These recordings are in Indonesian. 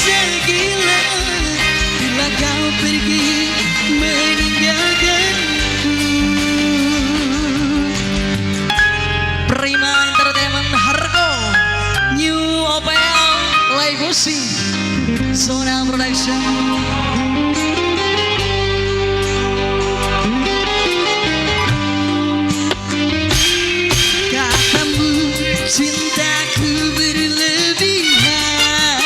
bisa gila bila kau pergi meninggalkanku. Prima Entertainment Hargo, New OPL Legacy, Zona Production. Cintaku berlebihan,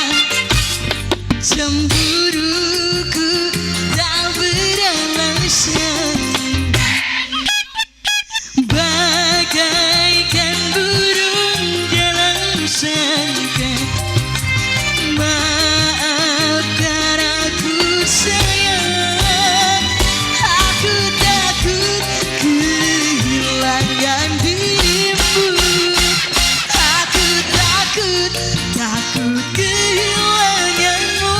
cemburuku tak beralasan, bagaikan burung dalam sangkar. Maafkan aku sayang, aku takut kehilangan dirimu. Takut kehilanganmu,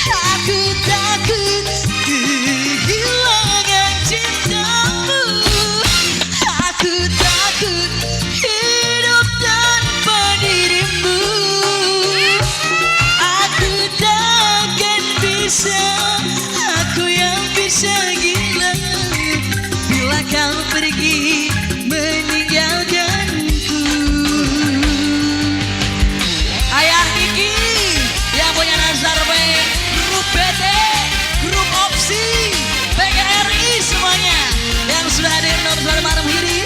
aku takut kehilangan cintamu, aku takut hidup tanpa dirimu, aku takkan bisa, aku yang bisa gila bila kau pergi meninggalkanku. Grup Opsi, PGRI semuanya yang sudah hadir dalam malam ini,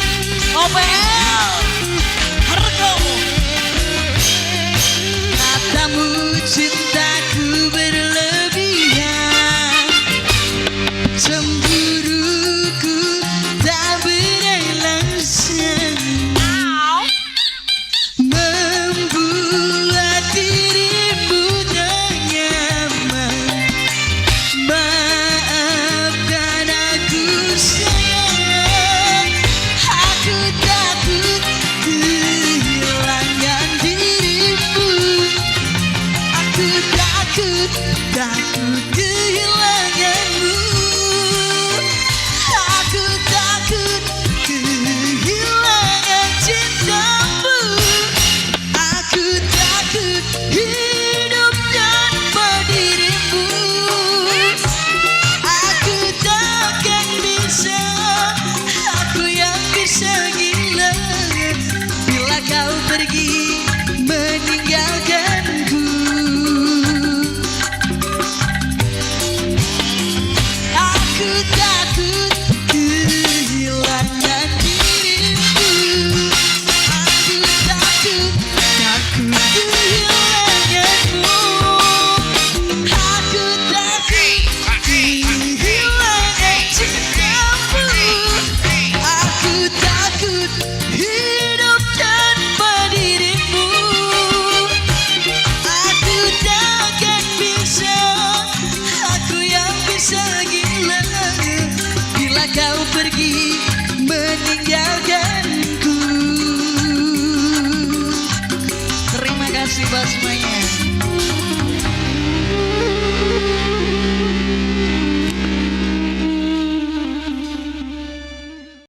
OPL Hargo. Katamu cintaku berlebihan, cemburuku tak beralasan, membuat dirimu tak nyaman. Maafkan aku sayang, aku takut kehilangan dirimu, aku takut kehilanganmu, aku takut kehilangan cintamu, aku takut hidup tanpa dirimu, aku takkan bisa, aku yang bisa gila bila kau pergi meninggalkanku. Aku takut kehilangan dirimu, aku takut kehilanganmu, aku takut kehilangan cintamu, aku takut hidup tanpa dirimu, aku takkan bisa, aku yang bisa gila bila kau pergi meninggalkan.